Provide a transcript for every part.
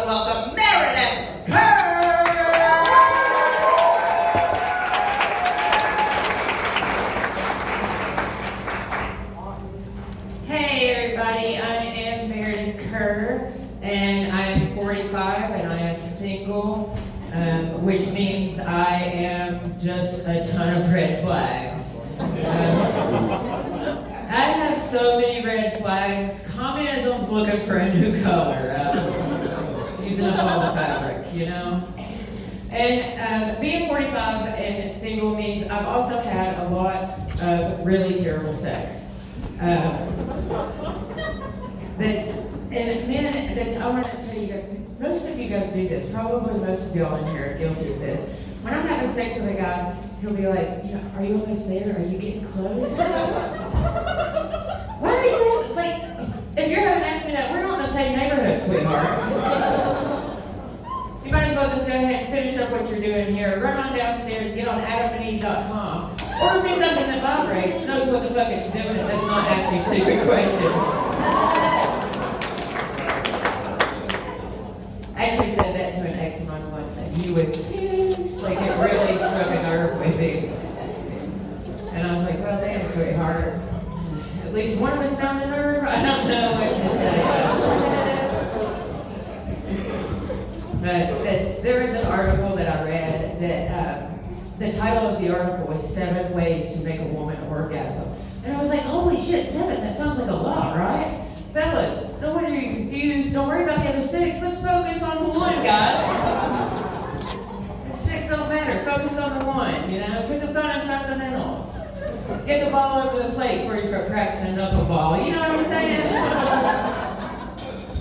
and welcome Meredith Kerr! Hey everybody, I am Meredith Kerr, and I'm 45 and I am single, which means I am just a ton of red flags. I have so many red flags. Communism's looking for a new color, using up all the fabric, you know? And being 45 and single means I've also had a lot of really terrible sex. I want to tell you guys, most of you guys do this, probably most of y'all in here are guilty of this. When I'm having sex with a guy, he'll be like, you know, are you almost there? Are you getting close? Why are you, like, if you're having asked me that, we're not in the same neighborhood, sweetheart. You might as well just go ahead and finish up what you're doing here. Run on downstairs, get on adamandeve.com. Order me something that vibrates, knows what the fuck it's doing, and does not ask me stupid questions. I actually said that to an ex of mine once, and he was pissed. Like, it really struck a nerve with him. And I was like, well, damn, sweetheart. At least one of us found a nerve. I don't know what to tell you. But there was an article that I read that the title of the article was 7 Ways to Make a Woman Orgasm. And I was like, holy shit, 7, that sounds like a lot, right? Fellas, no wonder you're confused. Don't worry about the other 6. Let's focus on the 1, guys. The 6 don't matter. Focus on the 1, you know? Put the fun in fundamentals. Get the ball over the plate before you start practicing a knuckleball. You know what I'm saying?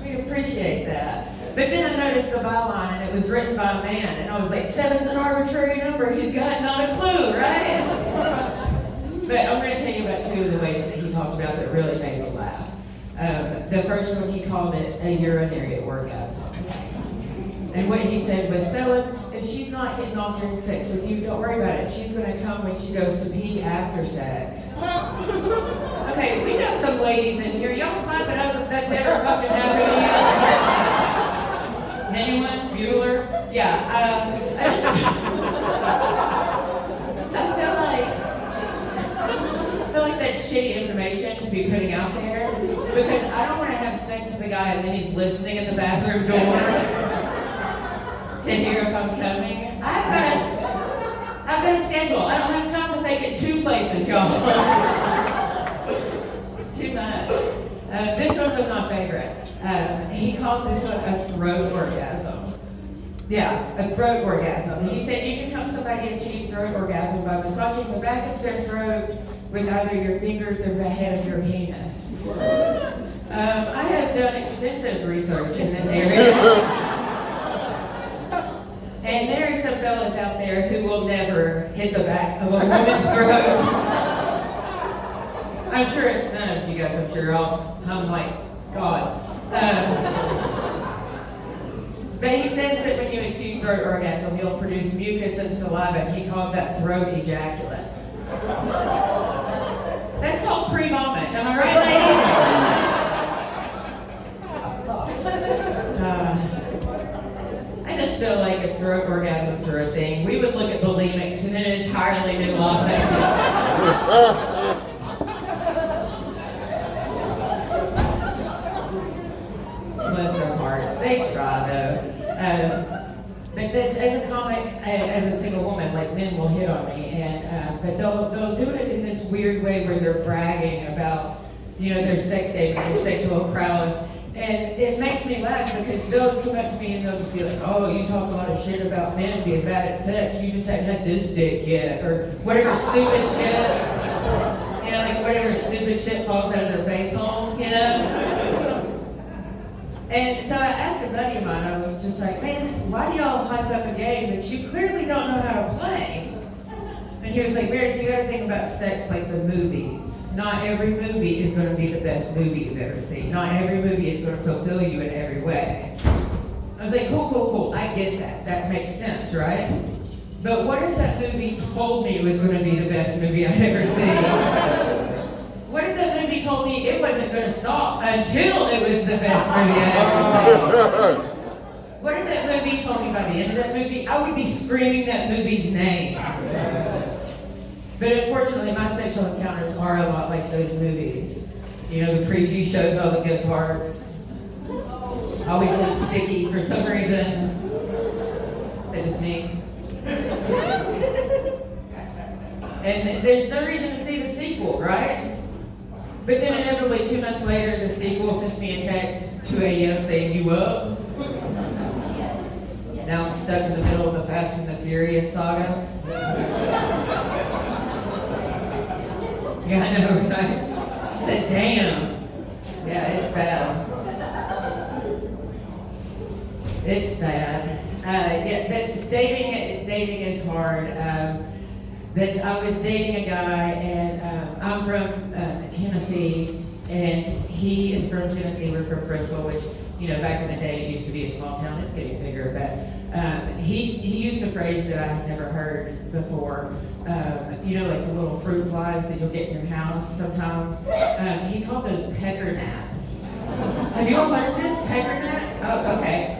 We appreciate that. But then I noticed the byline, and it was written by a man, and I was like, 7's an arbitrary number. He's got not a clue, right? But I'm going to tell you about 2 of the ways that he talked about that really made me laugh. The first one, he called it a urinary orgasm. And what he said was, fellas, if she's not getting off during sex with you, don't worry about it. She's going to come when she goes to pee after sex. Okay, we got some ladies in here. Y'all clap it up if that's ever fucking happened to you. Anyone? Bueller? Yeah, I feel like that's shitty information to be putting out there, because I don't want to have sex with a guy and then he's listening at the bathroom door to hear if I'm coming. I've got a schedule. I don't have time to take it 2 places, y'all. It's too much. This one was my favorite. He called this one a throat orgasm. Yeah, a throat orgasm. He said you can help somebody achieve throat orgasm by massaging the back of their throat with either your fingers or the head of your penis. I have done extensive research in this area. And there are some fellas out there who will never hit the back of a woman's throat. I'm sure it's none of you guys. I'm sure y'all hum like gods. But he says that when you achieve throat orgasm, you'll produce mucus and saliva, and he called that throat ejaculate. That's called pre-vomit. Am I right, ladies? I just feel like if throat orgasms are a thing, we would look at bulimics in an entirely new light. Bless their hearts. They try though. But that's, as a comic, as a single woman, like, men will hit on me, and but they'll do it in this weird way where they're bragging about, you know, their sex game and their sexual prowess. And it makes me laugh because they'll come up to me and they'll just be like, oh, you talk a lot of shit about men being bad at sex, you just haven't had this dick yet, or whatever stupid shit. You know, like whatever stupid shit falls out of their face hole, you know? And so I asked a buddy of mine, I was just like, man, why do y'all hype up a game that you clearly don't know how to play? And he was like, Meredith, you gotta think about sex like the movies. Not every movie is gonna be the best movie you've ever seen. Not every movie is gonna fulfill you in every way. I was like, cool, I get that. That makes sense, right? But what if that movie told me it was gonna be the best movie I'd ever seen? What if that movie told me it wasn't going to stop until it was the best movie I'd ever seen? he told me by the end of that movie, I would be screaming that movie's name. But unfortunately, my sexual encounters are a lot like those movies. You know, the preview shows all the good parts. Always look sticky for some reason. Is that just me? And there's no reason to see the sequel, right? But then inevitably 2 months later, the sequel sends me a text, 2 a.m. saying, "You up?" Now I'm stuck in the middle of the Fast and the Furious saga. Yeah, I know, right? She said, "Damn." Yeah, it's bad. It's bad. Yeah, that's dating. Dating is hard. I was dating a guy, and I'm from Tennessee, and he is from Tennessee. We're from Bristol, which, you know, back in the day it used to be a small town. It's getting bigger, but he used a phrase that I had never heard before. You know, like the little fruit flies that you'll get in your house sometimes. He called those pecker gnats. Have you all heard this? Pecker gnats? Oh, okay.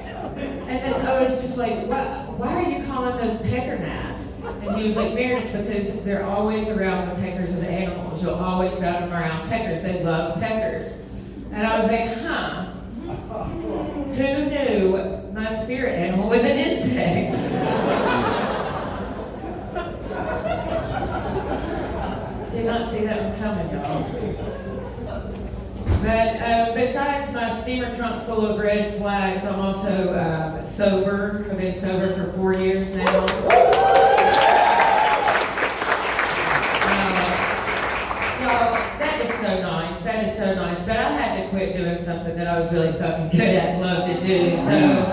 And so I was just like, why are you calling those pecker gnats? And he was like, "Meredith, because they're always around the peckers of the animals. You'll always find them around peckers. They love peckers." And I was like, huh. Who knew my spirit animal was an insect? Did not see that one coming, y'all. But besides my steamer trunk full of red flags, I'm also sober. I've been sober for 4 years now. Y'all, that is so nice. That is so nice. But I had to quit doing something that I was really fucking good at and loved to do. So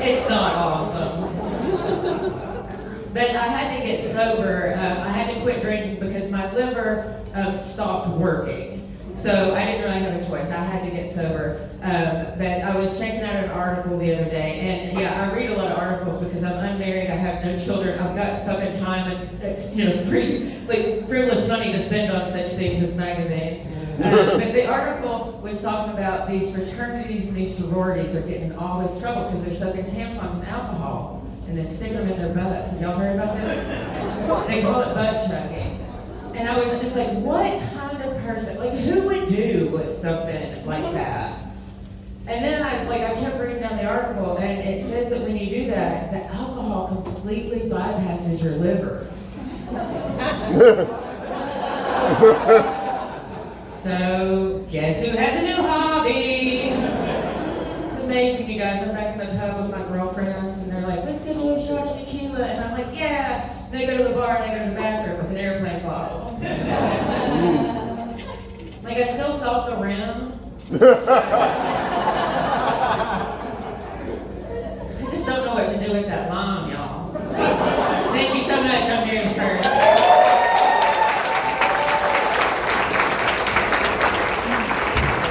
it's not awesome. But I had to get sober. I had to quit drinking because my liver stopped working. So I didn't really have a choice. I had to get sober. But I was checking out an article the other day, and yeah, I read a lot of articles because I'm unmarried, I have no children, I've got fucking time and frivolous money to spend on such things as magazines. But the article was talking about these fraternities and these sororities are getting in all this trouble because they're soaking tampons in alcohol and then sticking them in their butts. Have y'all heard about this? They call it butt chugging. And I was just like, what kind of person, like who would do something like that? And then I kept reading down the article, and it says that when you do that, the alcohol completely bypasses your liver. So, guess who has a new hobby? It's amazing, you guys. I'm back in the pub with my girlfriends, and they're like, "Let's get a little shot of tequila." And I'm like, "Yeah." And they go to the bar, and I go to the bathroom with an airplane bottle. Like, I still salt the rim. I just don't know what to do with that line.